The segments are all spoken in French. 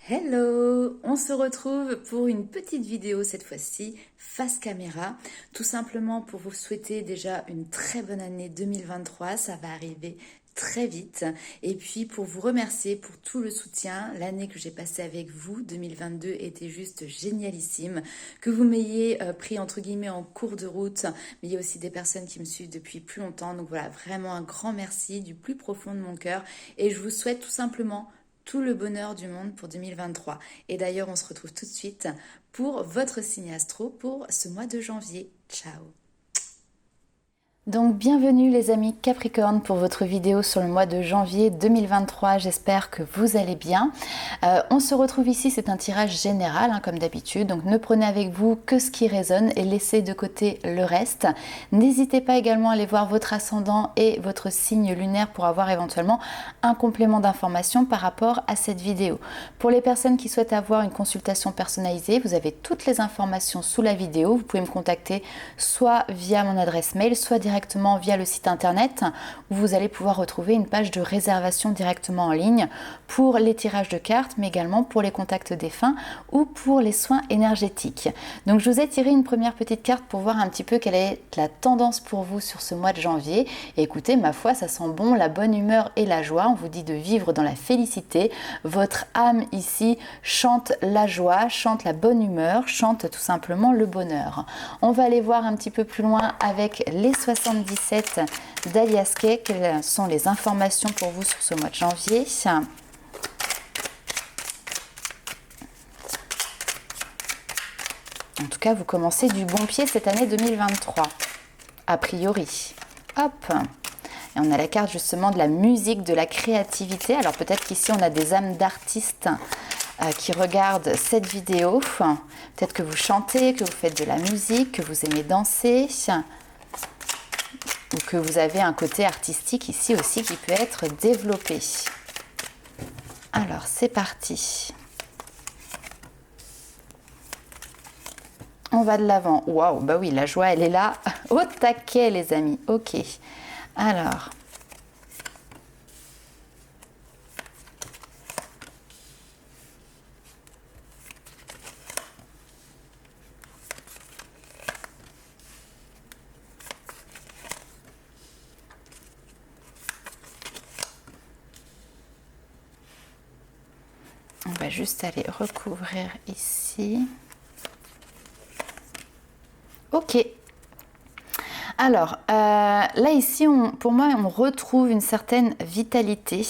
Hello! On se retrouve pour une petite vidéo cette fois-ci, face caméra, tout simplement pour vous souhaiter déjà une très bonne année 2023, ça va arriver très vite, et puis pour vous remercier pour tout le soutien. L'année que j'ai passée avec vous, 2022, était juste génialissime, que vous m'ayez pris entre guillemets en cours de route, mais il y a aussi des personnes qui me suivent depuis plus longtemps, donc voilà, vraiment un grand merci du plus profond de mon cœur, et je vous souhaite tout simplement tout le bonheur du monde pour 2023. Et d'ailleurs, on se retrouve tout de suite pour votre signe astro pour ce mois de janvier. Ciao! Donc bienvenue les amis Capricorne pour votre vidéo sur le mois de janvier 2023, j'espère que vous allez bien. On se retrouve ici, c'est un tirage général comme d'habitude, donc ne prenez avec vous que ce qui résonne et laissez de côté le reste. N'hésitez pas également à aller voir votre ascendant et votre signe lunaire pour avoir éventuellement un complément d'information par rapport à cette vidéo. Pour les personnes qui souhaitent avoir une consultation personnalisée, vous avez toutes les informations sous la vidéo, vous pouvez me contacter soit via mon adresse mail, soit directement via le site internet où vous allez pouvoir retrouver une page de réservation directement en ligne pour les tirages de cartes, mais également pour les contacts défunts ou pour les soins énergétiques. Donc je vous ai tiré une première petite carte pour voir un petit peu quelle est la tendance pour vous sur ce mois de janvier. Et écoutez, ma foi, ça sent bon, la bonne humeur et la joie. On vous dit de vivre dans la félicité. Votre âme ici chante la joie, chante la bonne humeur, chante tout simplement le bonheur. On va aller voir un petit peu plus loin avec les 77 d'Alias Kay, quelles sont les informations pour vous sur ce mois de janvier. En tout cas, vous commencez du bon pied cette année 2023, a priori. Hop! Et on a la carte justement de la musique, de la créativité. Alors peut-être qu'ici on a des âmes d'artistes qui regardent cette vidéo. Peut-être que vous chantez, que vous faites de la musique, que vous aimez danser, ou que vous avez un côté artistique ici aussi qui peut être développé. Alors c'est parti. On va de l'avant. Waouh, bah oui, la joie elle est là au taquet les amis. Ok. Alors. On va juste aller recouvrir ici. Ok. Alors, là ici, pour moi, on retrouve une certaine vitalité.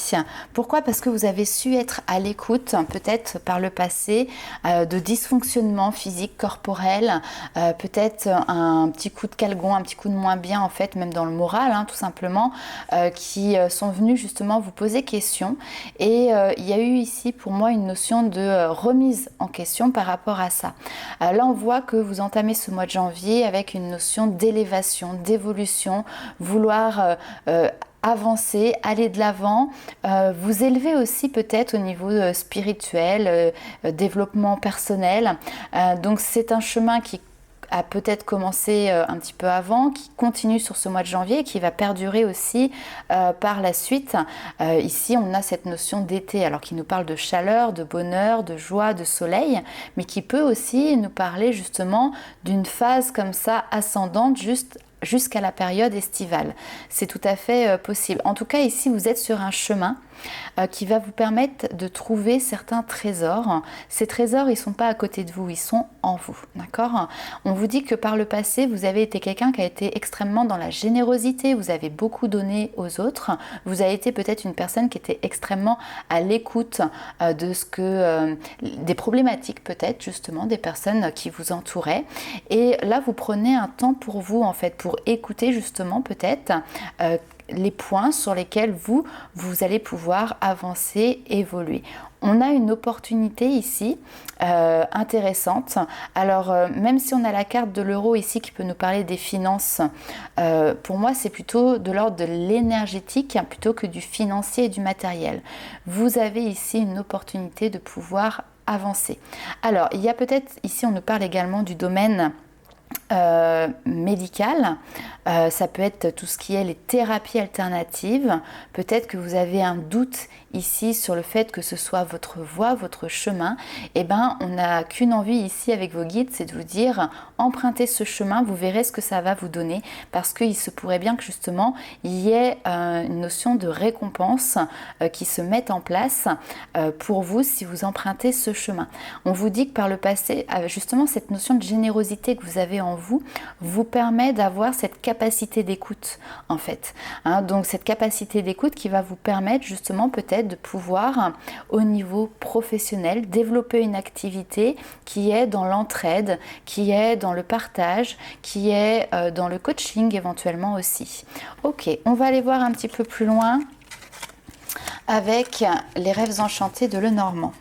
Pourquoi? Parce que vous avez su être à l'écoute, peut-être par le passé, de dysfonctionnements physiques, corporels, peut-être un petit coup de calgon, un petit coup de moins bien, en fait, même dans le moral, tout simplement, qui sont venus justement vous poser question. Et il y a eu ici, pour moi, une notion de remise en question par rapport à ça. Là, on voit que vous entamez ce mois de janvier avec une notion d'élévation, d'évolution, vouloir avancer, aller de l'avant, vous élever aussi peut-être au niveau spirituel, développement personnel. Donc c'est un chemin qui a peut-être commencé un petit peu avant, qui continue sur ce mois de janvier et qui va perdurer aussi par la suite. Ici, on a cette notion d'été, alors qui nous parle de chaleur, de bonheur, de joie, de soleil, mais qui peut aussi nous parler justement d'une phase comme ça ascendante, jusqu'à la période estivale. C'est tout à fait possible. En tout cas, ici, vous êtes sur un chemin qui va vous permettre de trouver certains trésors. Ces trésors, ils ne sont pas à côté de vous, ils sont en vous. D'accord? On vous dit que par le passé, vous avez été quelqu'un qui a été extrêmement dans la générosité, vous avez beaucoup donné aux autres, vous avez été peut-être une personne qui était extrêmement à l'écoute de ce que des problématiques peut-être justement des personnes qui vous entouraient. Et là, vous prenez un temps pour vous en fait, pour écouter justement peut-être les points sur lesquels vous allez pouvoir avancer, évoluer. On a une opportunité ici intéressante. Alors même si on a la carte de l'euro ici qui peut nous parler des finances, pour moi c'est plutôt de l'ordre de l'énergétique plutôt que du financier et du matériel. Vous avez ici une opportunité de pouvoir avancer. Alors il y a peut-être ici on nous parle également du domaine médicale. Ça peut être tout ce qui est les thérapies alternatives. Peut-être que vous avez un doute ici sur le fait que ce soit votre voie, votre chemin. Eh bien, on n'a qu'une envie ici avec vos guides, c'est de vous dire empruntez ce chemin, vous verrez ce que ça va vous donner, parce qu'il se pourrait bien que justement il y ait une notion de récompense qui se mette en place pour vous si vous empruntez ce chemin. On vous dit que par le passé, justement cette notion de générosité que vous avez en vous, vous permet d'avoir cette capacité d'écoute en fait. Donc cette capacité d'écoute qui va vous permettre justement peut-être de pouvoir au niveau professionnel développer une activité qui est dans l'entraide, qui est dans le partage, qui est dans le coaching éventuellement aussi. Ok, on va aller voir un petit peu plus loin avec les rêves enchantés de Lenormand.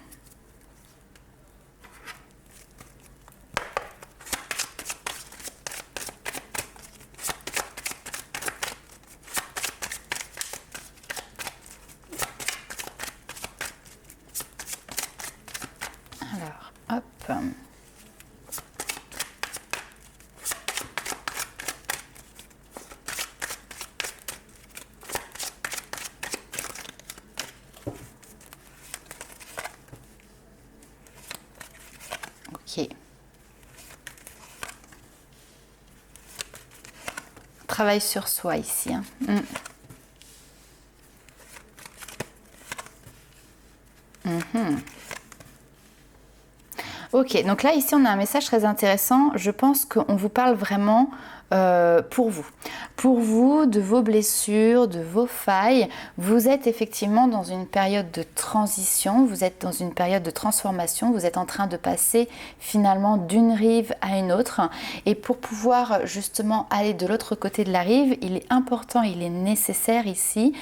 Alors, hop. Ok. Travail sur soi ici. Ok, donc là ici on a un message très intéressant. Je pense qu'on vous parle vraiment pour vous, de vos blessures, de vos failles. Vous êtes effectivement dans une période de transition, vous êtes dans une période de transformation, vous êtes en train de passer finalement d'une rive à une autre. Et pour pouvoir justement aller de l'autre côté de la rive, il est important, il est nécessaire ici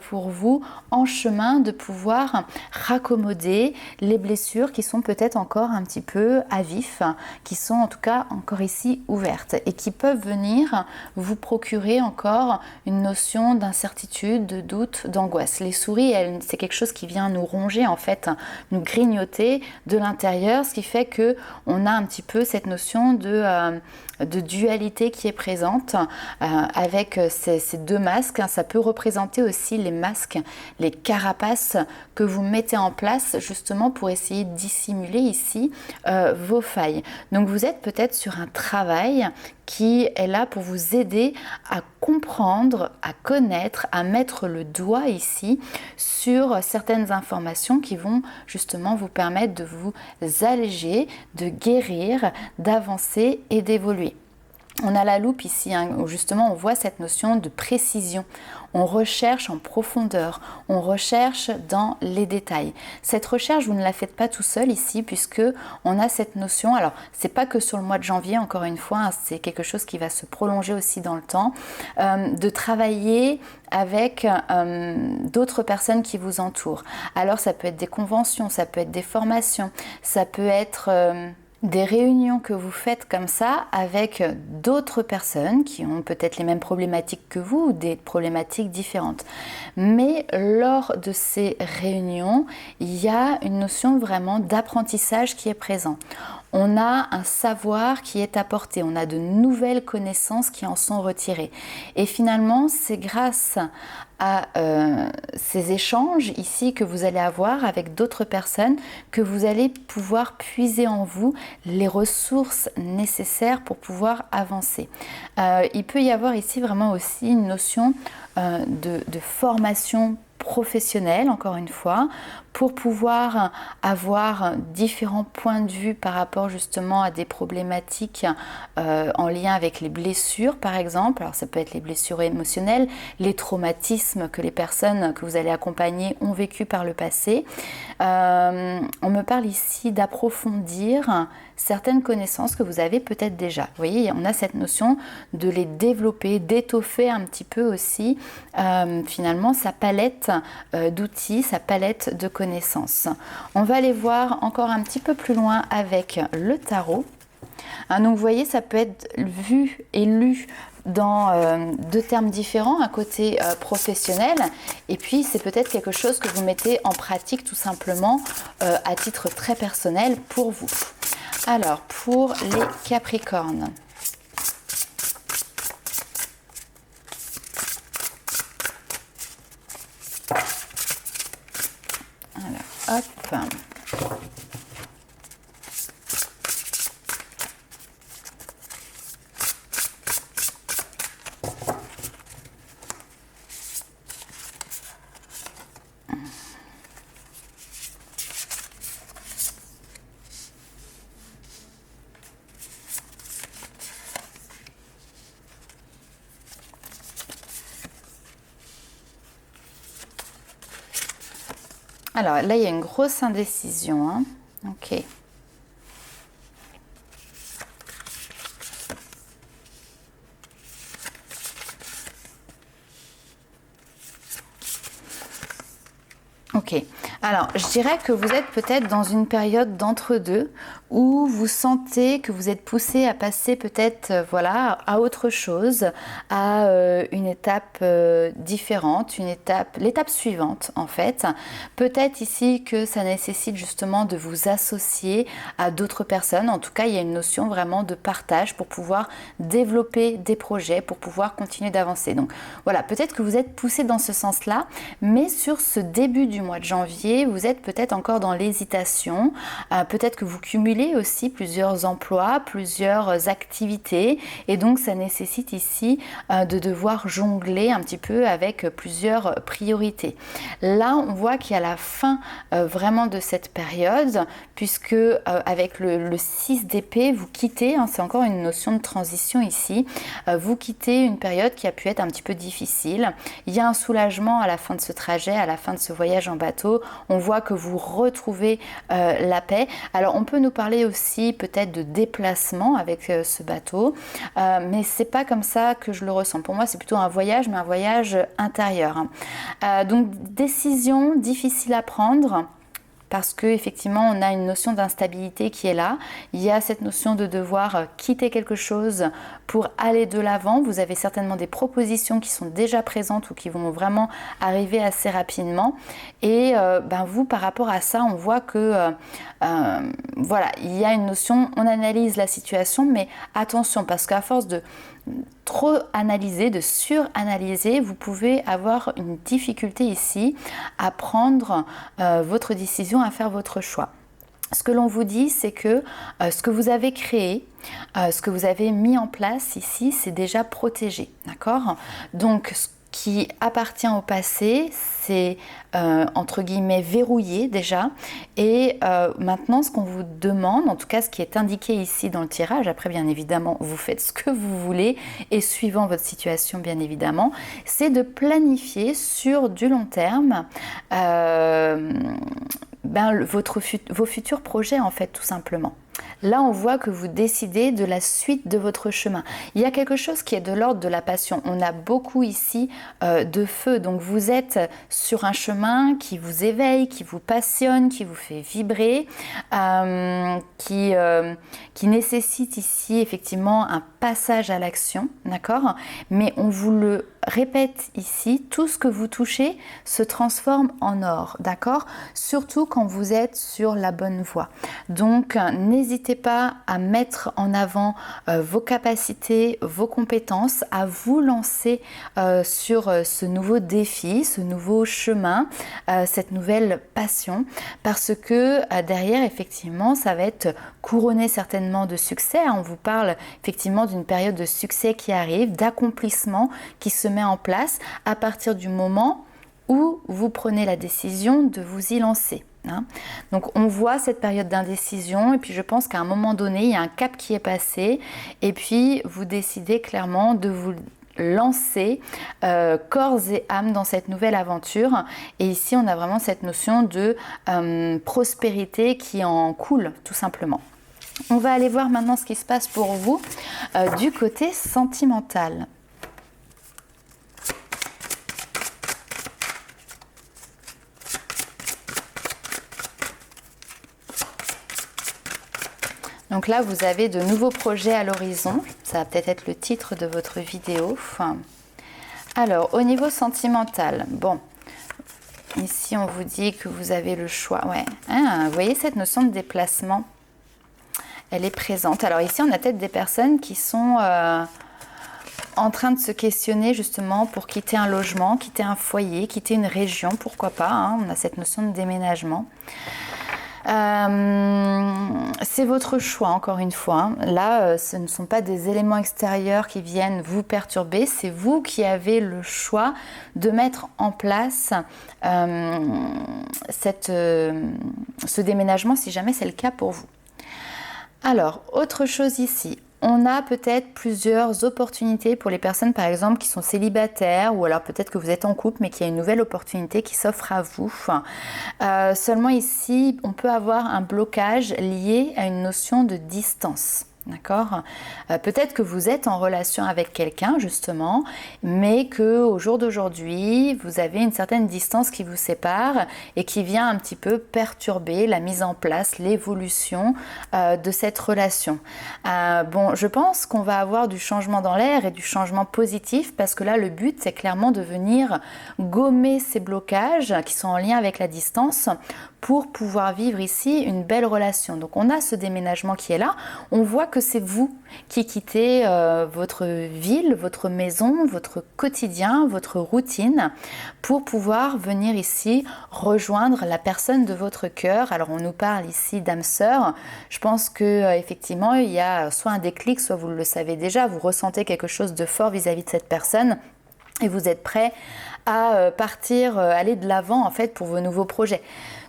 pour vous en chemin de pouvoir raccommoder les blessures qui sont peut-être encore un petit peu à vif, qui sont en tout cas encore ici ouvertes et qui peuvent venir vous procurer encore une notion d'incertitude, de doute, d'angoisse. Les souris, c'est quelque chose qui vient nous ronger en fait, nous grignoter de l'intérieur, ce qui fait que on a un petit peu cette notion de dualité qui est présente avec ces deux masques. Ça peut représenter aussi les masques, les carapaces que vous mettez en place justement pour essayer de dissimuler ici vos failles. Donc vous êtes peut-être sur un travail qui est là pour vous aider à comprendre, à connaître, à mettre le doigt ici sur certaines informations qui vont justement vous permettre de vous alléger, de guérir, d'avancer et d'évoluer. On a la loupe ici, où justement on voit cette notion de précision. On recherche en profondeur, on recherche dans les détails. Cette recherche, vous ne la faites pas tout seul ici, puisque on a cette notion, alors c'est pas que sur le mois de janvier, encore une fois, c'est quelque chose qui va se prolonger aussi dans le temps, de travailler avec d'autres personnes qui vous entourent. Alors ça peut être des conventions, ça peut être des formations, ça peut être des réunions que vous faites comme ça avec d'autres personnes qui ont peut-être les mêmes problématiques que vous ou des problématiques différentes. Mais lors de ces réunions, il y a une notion vraiment d'apprentissage qui est présent. On a un savoir qui est apporté, on a de nouvelles connaissances qui en sont retirées. Et finalement, c'est grâce à ces échanges ici que vous allez avoir avec d'autres personnes que vous allez pouvoir puiser en vous les ressources nécessaires pour pouvoir avancer. Il peut y avoir ici vraiment aussi une notion de formation professionnelle, encore une fois, pour pouvoir avoir différents points de vue par rapport justement à des problématiques en lien avec les blessures par exemple. Alors ça peut être les blessures émotionnelles, les traumatismes que les personnes que vous allez accompagner ont vécu par le passé. On me parle ici d'approfondir certaines connaissances que vous avez peut-être déjà. Vous voyez, on a cette notion de les développer, d'étoffer un petit peu aussi finalement sa palette d'outils, sa palette de connaissances. On va aller voir encore un petit peu plus loin avec le tarot. Donc vous voyez, ça peut être vu et lu dans deux termes différents, un côté professionnel et puis c'est peut-être quelque chose que vous mettez en pratique tout simplement à titre très personnel pour vous. Alors pour les Capricornes, Alors là, il y a une grosse indécision, hein. Ok. Ok, alors je dirais que vous êtes peut-être dans une période d'entre-deux où vous sentez que vous êtes poussé à passer peut-être voilà, à autre chose, à une étape différente, l'étape suivante en fait. Peut-être ici que ça nécessite justement de vous associer à d'autres personnes. En tout cas, il y a une notion vraiment de partage pour pouvoir développer des projets, pour pouvoir continuer d'avancer. Donc voilà, peut-être que vous êtes poussé dans ce sens-là, mais sur ce début du mois de janvier, vous êtes peut-être encore dans l'hésitation, peut-être que vous cumulez aussi plusieurs emplois, plusieurs activités et donc ça nécessite ici de devoir jongler un petit peu avec plusieurs priorités. Là, on voit qu'il y a la fin vraiment de cette période puisque avec le 6 d'épée, vous quittez, hein, c'est encore une notion de transition ici, vous quittez une période qui a pu être un petit peu difficile. Il y a un soulagement à la fin de ce trajet, à la fin de ce voyage en bateau. On voit que vous retrouvez la paix. Alors on peut nous parler aussi peut-être de déplacement avec ce bateau, mais c'est pas comme ça que je le ressens. Pour moi, c'est plutôt un voyage, mais un voyage intérieur. Donc décision difficile à prendre. Parce qu'effectivement, on a une notion d'instabilité qui est là. Il y a cette notion de devoir quitter quelque chose pour aller de l'avant. Vous avez certainement des propositions qui sont déjà présentes ou qui vont vraiment arriver assez rapidement. Et vous, par rapport à ça, on voit que voilà, il y a une notion, on analyse la situation, mais attention, parce qu'à force de trop analyser, de suranalyser, vous pouvez avoir une difficulté ici à prendre votre décision, à faire votre choix. Ce que l'on vous dit, c'est que ce que vous avez créé, ce que vous avez mis en place ici, c'est déjà protégé, d'accord? Donc, ce qui appartient au passé, c'est entre guillemets verrouillé déjà et maintenant ce qu'on vous demande, en tout cas ce qui est indiqué ici dans le tirage, après bien évidemment vous faites ce que vous voulez et suivant votre situation bien évidemment, c'est de planifier sur du long terme vos futurs projets en fait tout simplement. Là, on voit que vous décidez de la suite de votre chemin. Il y a quelque chose qui est de l'ordre de la passion. On a beaucoup ici de feu. Donc, vous êtes sur un chemin qui vous éveille, qui vous passionne, qui vous fait vibrer, qui nécessite ici effectivement un passage à l'action, d'accord? Mais on vous le répète ici, tout ce que vous touchez se transforme en or, d'accord? Surtout quand vous êtes sur la bonne voie. Donc, n'hésitez pas à mettre en avant vos capacités, vos compétences, à vous lancer sur ce nouveau défi, ce nouveau chemin, cette nouvelle passion, parce que derrière, effectivement, ça va être couronné certainement de succès. On vous parle effectivement d'une période de succès qui arrive, d'accomplissement qui se met en place à partir du moment où vous prenez la décision de vous y lancer. Donc on voit cette période d'indécision et puis je pense qu'à un moment donné, il y a un cap qui est passé et puis vous décidez clairement de vous lancer corps et âme dans cette nouvelle aventure. Et ici, on a vraiment cette notion de prospérité qui en coule, tout simplement. On va aller voir maintenant ce qui se passe pour vous du côté sentimental. Donc là, vous avez de nouveaux projets à l'horizon. Ça va peut-être être le titre de votre vidéo. Alors, au niveau sentimental, bon, ici, on vous dit que vous avez le choix. Ouais. Vous voyez cette notion de déplacement? Elle est présente. Alors ici, on a peut-être des personnes qui sont en train de se questionner justement pour quitter un logement, quitter un foyer, quitter une région, pourquoi pas. On a cette notion de déménagement. C'est votre choix encore une fois. Ce ne sont pas des éléments extérieurs qui viennent vous perturber, c'est vous qui avez le choix de mettre en place ce déménagement si jamais c'est le cas pour vous. Alors, autre chose ici. On a peut-être plusieurs opportunités pour les personnes, par exemple, qui sont célibataires ou alors peut-être que vous êtes en couple, mais qu'il y a une nouvelle opportunité qui s'offre à vous. Seulement ici, on peut avoir un blocage lié à une notion de distance. D'accord. Peut-être que vous êtes en relation avec quelqu'un justement, mais que au jour d'aujourd'hui, vous avez une certaine distance qui vous sépare et qui vient un petit peu perturber la mise en place, l'évolution de cette relation. Bon, je pense qu'on va avoir du changement dans l'air et du changement positif parce que là, le but, c'est clairement de venir gommer ces blocages qui sont en lien avec la distance pour pouvoir vivre ici une belle relation. Donc on a ce déménagement qui est là. On voit que c'est vous qui quittez votre ville, votre maison, votre quotidien, votre routine pour pouvoir venir ici rejoindre la personne de votre cœur. Alors on nous parle ici d'âme sœur. Je pense que effectivement il y a soit un déclic, soit vous le savez déjà, vous ressentez quelque chose de fort vis-à-vis de cette personne. Et vous êtes prêt à partir, aller de l'avant en fait pour vos nouveaux projets.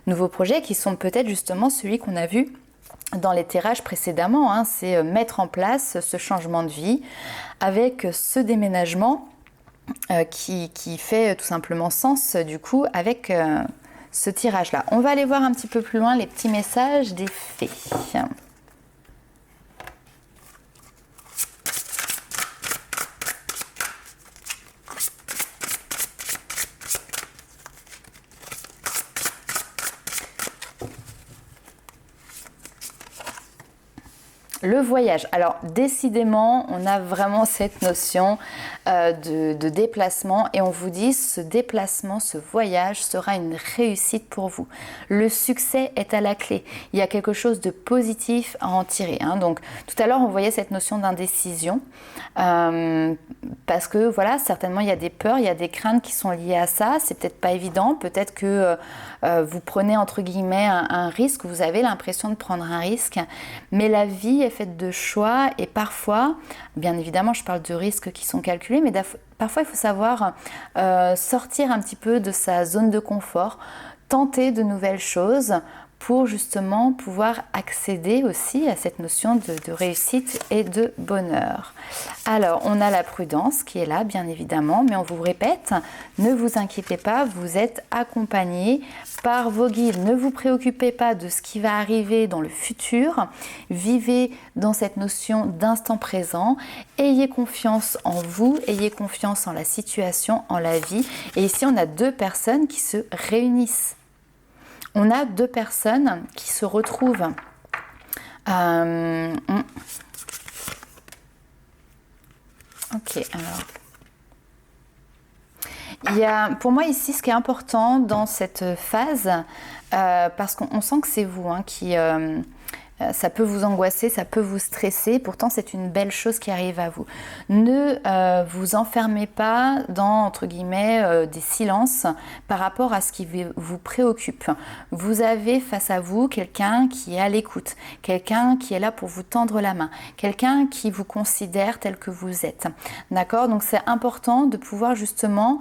Nouveaux projets qui sont peut-être justement celui qu'on a vu dans les tirages précédemment, hein, c'est mettre en place ce changement de vie avec ce déménagement qui fait tout simplement sens du coup avec ce tirage-là. On va aller voir un petit peu plus loin les petits messages des fées. Le voyage. Alors décidément, on a vraiment cette notion de déplacement et on vous dit ce déplacement, ce voyage sera une réussite pour vous. Le succès est à la clé. Il y a quelque chose de positif à en tirer. Hein. Donc tout à l'heure, on voyait cette notion d'indécision parce que voilà, certainement il y a des peurs, il y a des craintes qui sont liées à ça. C'est peut-être pas évident. Peut-être que vous prenez entre guillemets un risque. Vous avez l'impression de prendre un risque, mais la vie est faite de choix et parfois, bien évidemment je parle de risques qui sont calculés, mais parfois il faut savoir sortir un petit peu de sa zone de confort, tenter de nouvelles choses pour justement pouvoir accéder aussi à cette notion de réussite et de bonheur. Alors, on a la prudence qui est là, bien évidemment, mais on vous répète, ne vous inquiétez pas, vous êtes accompagné par vos guides. Ne vous préoccupez pas de ce qui va arriver dans le futur. Vivez dans cette notion d'instant présent. Ayez confiance en vous, ayez confiance en la situation, en la vie. Et ici, on a deux personnes qui se réunissent. On a deux personnes qui se retrouvent. Ok, alors. Il y a, pour moi ici, ce qui est important dans cette phase, parce qu'on sent que c'est vous hein, qui... ça peut vous angoisser, ça peut vous stresser, pourtant c'est une belle chose qui arrive à vous. Ne vous enfermez pas dans, entre guillemets, des silences par rapport à ce qui vous préoccupe. Vous avez face à vous quelqu'un qui est à l'écoute, quelqu'un qui est là pour vous tendre la main, quelqu'un qui vous considère tel que vous êtes. D'accord? Donc c'est important de pouvoir justement,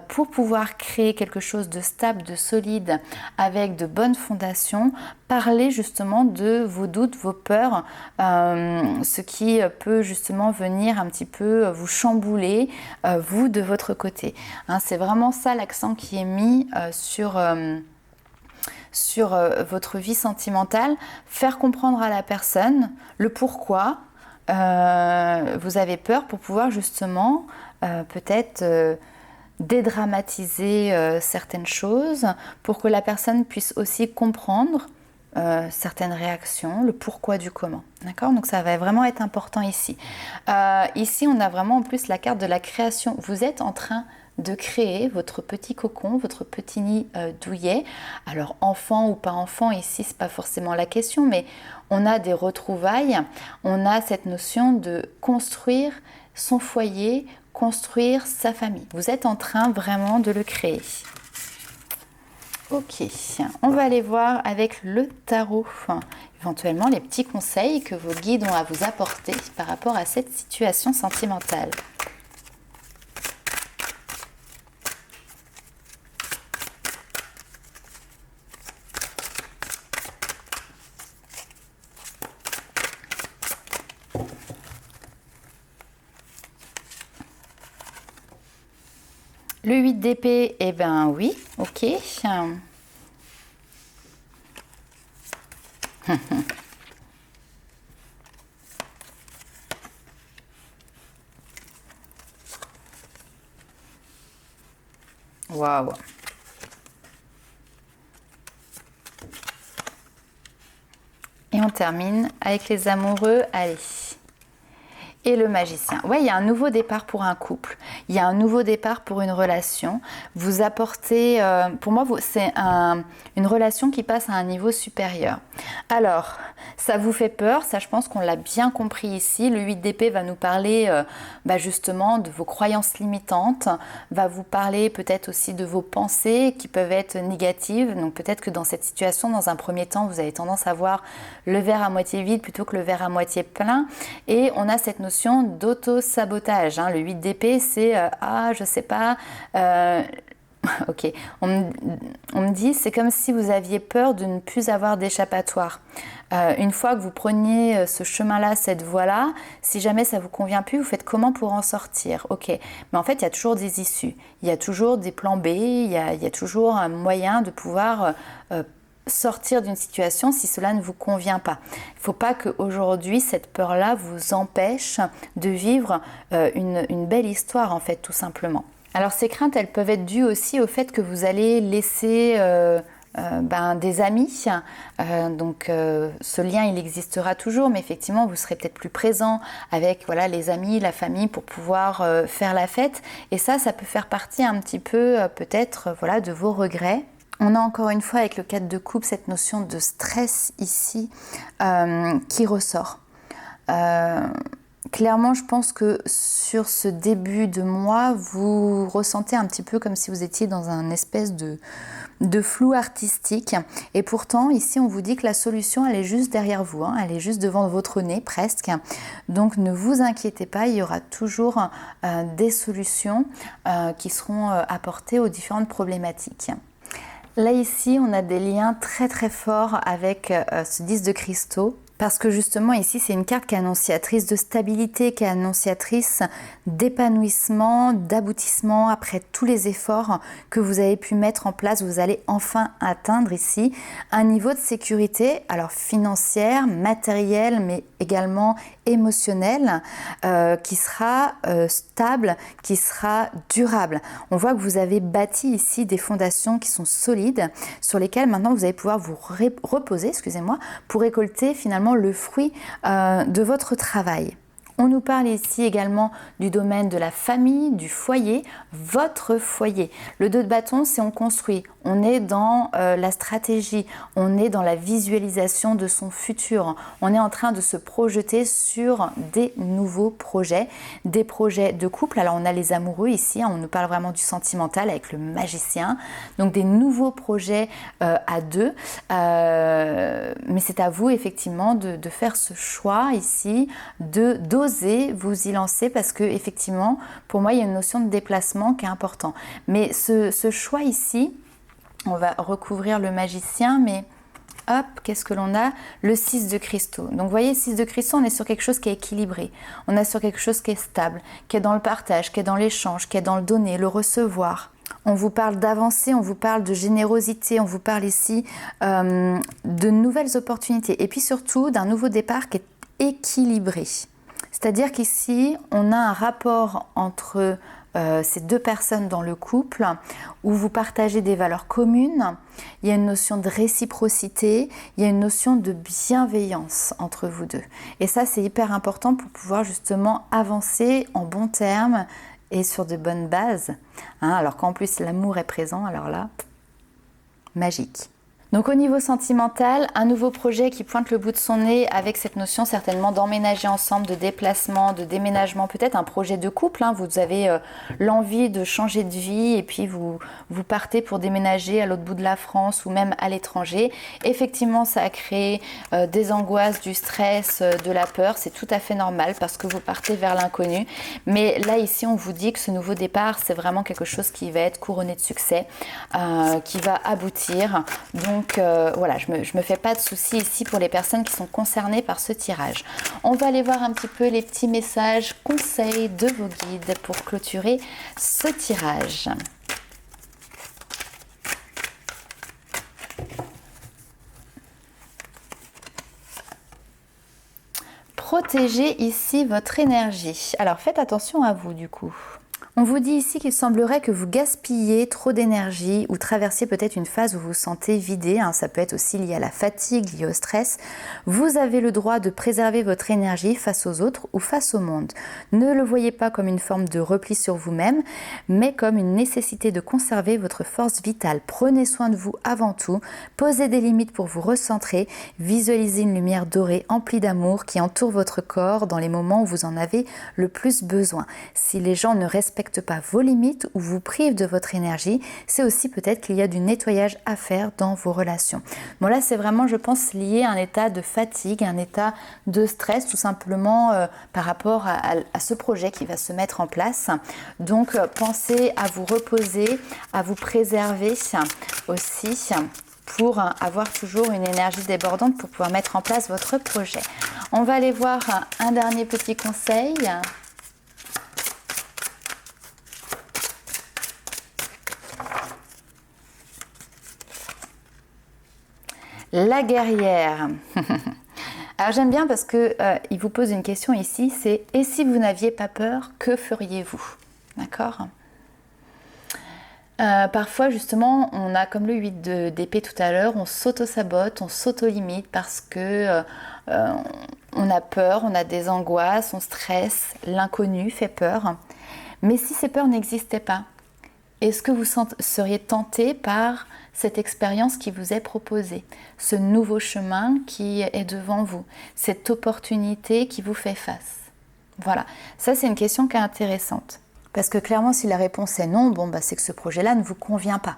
pour pouvoir créer quelque chose de stable, de solide, avec de bonnes fondations, parler justement de vos doutes, vos peurs, ce qui peut justement venir un petit peu vous chambouler, vous de votre côté. Hein, c'est vraiment ça l'accent qui est mis sur votre vie sentimentale, faire comprendre à la personne le pourquoi vous avez peur pour pouvoir justement peut-être dédramatiser certaines choses pour que la personne puisse aussi comprendre certaines réactions, le pourquoi du comment. D'accord? Donc ça va vraiment être important ici. Ici, on a vraiment en plus la carte de la création. Vous êtes en train de créer votre petit cocon, votre petit nid douillet. Alors enfant ou pas enfant, ici c'est pas forcément la question, mais on a des retrouvailles, on a cette notion de construire son foyer, construire sa famille. Vous êtes en train vraiment de le créer. Ok, on va aller voir avec le tarot, éventuellement les petits conseils que vos guides ont à vous apporter par rapport à cette situation sentimentale. Le 8 d'épée, eh ben oui, ok. Waouh. Et on termine avec les amoureux. Allez. Et le magicien. Ouais, il y a un nouveau départ pour un couple. Il y a un nouveau départ pour une relation. Vous apportez, pour moi, c'est une relation qui passe à un niveau supérieur. Alors, ça vous fait peur, ça je pense qu'on l'a bien compris ici. Le 8 d'épée va nous parler justement de vos croyances limitantes, va vous parler peut-être aussi de vos pensées qui peuvent être négatives. Donc peut-être que dans cette situation, dans un premier temps, vous avez tendance à voir le verre à moitié vide plutôt que le verre à moitié plein. Et on a cette notion d'auto-sabotage. Le 8 d'épée, c'est je sais pas. Ok, on me dit c'est comme si vous aviez peur de ne plus avoir d'échappatoire. Une fois que vous preniez ce chemin-là, cette voie-là, si jamais ça vous convient plus, vous faites comment pour en sortir? Ok, mais en fait, il y a toujours des issues, il y a toujours des plans B, il y a toujours un moyen de pouvoir sortir d'une situation si cela ne vous convient pas. Il ne faut pas qu'aujourd'hui, cette peur-là vous empêche de vivre une belle histoire, en fait, tout simplement. Alors ces craintes, elles peuvent être dues aussi au fait que vous allez laisser des amis. Donc ce lien, il existera toujours, mais effectivement, vous serez peut-être plus présent avec les amis, la famille pour pouvoir faire la fête. Et ça peut faire partie un petit peu peut-être de vos regrets. On a encore une fois avec le 4 de coupe cette notion de stress ici qui ressort. Clairement, je pense que sur ce début de mois, vous ressentez un petit peu comme si vous étiez dans un espèce de flou artistique. Et pourtant, ici, on vous dit que la solution, elle est juste derrière vous, elle est juste devant votre nez, presque. Donc, ne vous inquiétez pas, il y aura toujours des solutions qui seront apportées aux différentes problématiques. Là, ici, on a des liens très très forts avec ce 10 de cristaux. Parce que justement ici c'est une carte qui est annonciatrice de stabilité, qui est annonciatrice d'épanouissement, d'aboutissement après tous les efforts que vous avez pu mettre en place. Vous allez enfin atteindre ici un niveau de sécurité, alors financière, matérielle, mais également émotionnelle, qui sera stable, qui sera durable. On voit que vous avez bâti ici des fondations qui sont solides, sur lesquelles maintenant vous allez pouvoir vous reposer, pour récolter finalement le fruit de votre travail. On nous parle ici également du domaine de la famille, du foyer, votre foyer. Le 2 de bâton, c'est on construit, on est dans la stratégie, on est dans la visualisation de son futur, on est en train de se projeter sur des nouveaux projets, des projets de couple. Alors on a les amoureux ici, on nous parle vraiment du sentimental avec le magicien, donc des nouveaux projets à deux, mais c'est à vous effectivement de faire ce choix ici, d'oser vous y lancer parce que effectivement pour moi il y a une notion de déplacement qui est important, mais ce choix ici, on va recouvrir le magicien, mais hop, qu'est-ce que l'on a? Le 6 de cristaux. Donc vous voyez, 6 de cristaux, on est sur quelque chose qui est équilibré, on est sur quelque chose qui est stable, qui est dans le partage, qui est dans l'échange, qui est dans le donner, le recevoir. On vous parle d'avancer, on vous parle de générosité, on vous parle ici de nouvelles opportunités et puis surtout d'un nouveau départ qui est équilibré. C'est-à-dire qu'ici, on a un rapport entre ces deux personnes dans le couple où vous partagez des valeurs communes, il y a une notion de réciprocité, il y a une notion de bienveillance entre vous deux. Et ça, c'est hyper important pour pouvoir justement avancer en bons termes et sur de bonnes bases. Alors qu'en plus, l'amour est présent, alors là, magique. Donc au niveau sentimental, un nouveau projet qui pointe le bout de son nez avec cette notion certainement d'emménager ensemble, de déplacement, de déménagement, peut-être un projet de couple. Vous avez l'envie de changer de vie et puis vous partez pour déménager à l'autre bout de la France ou même à l'étranger. Effectivement, ça a créé des angoisses, du stress, de la peur. C'est tout à fait normal parce que vous partez vers l'inconnu. Mais là, ici, on vous dit que ce nouveau départ, c'est vraiment quelque chose qui va être couronné de succès, qui va aboutir. Donc voilà, je me fais pas de soucis ici pour les personnes qui sont concernées par ce tirage. On va aller voir un petit peu les petits messages, conseils de vos guides pour clôturer ce tirage. protéger ici votre énergie. Alors faites attention à vous du coup. On vous dit ici qu'il semblerait que vous gaspillez trop d'énergie ou traversiez peut-être une phase où vous vous sentez vidé. Ça peut être aussi lié à la fatigue, lié au stress. Vous avez le droit de préserver votre énergie face aux autres ou face au monde. Ne le voyez pas comme une forme de repli sur vous-même, mais comme une nécessité de conserver votre force vitale. Prenez soin de vous avant tout. Posez des limites pour vous recentrer. Visualisez une lumière dorée emplie d'amour qui entoure votre corps dans les moments où vous en avez le plus besoin. Si les gens ne respectent pas vos limites ou vous privent de votre énergie, c'est aussi peut-être qu'il y a du nettoyage à faire dans vos relations. Bon là c'est vraiment je pense lié à un état de fatigue, un état de stress tout simplement par rapport à ce projet qui va se mettre en place. Donc pensez à vous reposer, à vous préserver aussi pour avoir toujours une énergie débordante pour pouvoir mettre en place votre projet. On va aller voir un dernier petit conseil. La guerrière. Alors j'aime bien parce que il vous pose une question ici, c'est « Et si vous n'aviez pas peur, que feriez-vous » D'accord. Parfois justement, on a comme le 8 d'épée tout à l'heure, on s'auto-sabote, on s'auto-limite parce que on a peur, on a des angoisses, on stresse, l'inconnu fait peur. Mais si ces peurs n'existaient pas, est-ce que vous seriez tenté par cette expérience qui vous est proposée, ce nouveau chemin qui est devant vous, cette opportunité qui vous fait face? Voilà, ça c'est une question qui est intéressante. Parce que clairement, si la réponse est non, c'est que ce projet-là ne vous convient pas.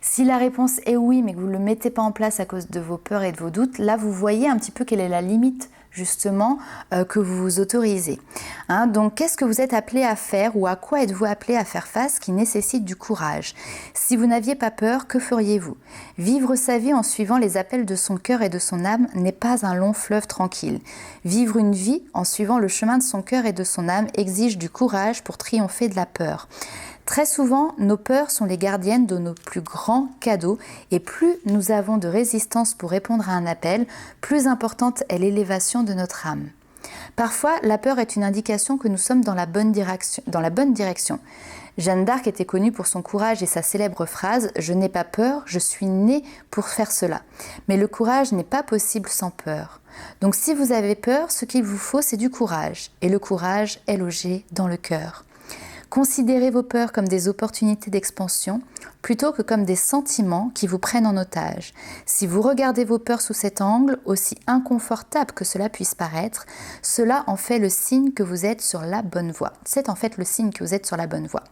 Si la réponse est oui, mais que vous ne le mettez pas en place à cause de vos peurs et de vos doutes, là vous voyez un petit peu quelle est la limite justement que vous vous autorisez. Donc qu'est-ce que vous êtes appelé à faire ou à quoi êtes-vous appelé à faire face qui nécessite du courage? Si vous n'aviez pas peur, que feriez-vous? Vivre sa vie en suivant les appels de son cœur et de son âme n'est pas un long fleuve tranquille. Vivre une vie en suivant le chemin de son cœur et de son âme exige du courage pour triompher de la peur. Très souvent, nos peurs sont les gardiennes de nos plus grands cadeaux et plus nous avons de résistance pour répondre à un appel, plus importante est l'élévation de notre âme. Parfois, la peur est une indication que nous sommes dans la bonne direction. Jeanne d'Arc était connue pour son courage et sa célèbre phrase « Je n'ai pas peur, je suis née pour faire cela ». Mais le courage n'est pas possible sans peur. Donc si vous avez peur, ce qu'il vous faut, c'est du courage. Et le courage est logé dans le cœur. Considérez vos peurs comme des opportunités d'expansion plutôt que comme des sentiments qui vous prennent en otage. Si vous regardez vos peurs sous cet angle, aussi inconfortable que cela puisse paraître, cela en fait le signe que vous êtes sur la bonne voie. C'est en fait le signe que vous êtes sur la bonne voie.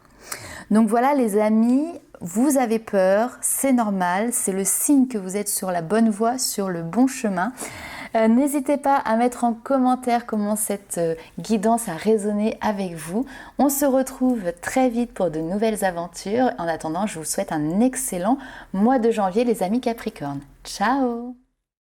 Donc voilà les amis, vous avez peur, c'est normal, c'est le signe que vous êtes sur la bonne voie, sur le bon chemin. N'hésitez pas à mettre en commentaire comment cette guidance a résonné avec vous. On se retrouve très vite pour de nouvelles aventures. En attendant, je vous souhaite un excellent mois de janvier les amis Capricornes. Ciao!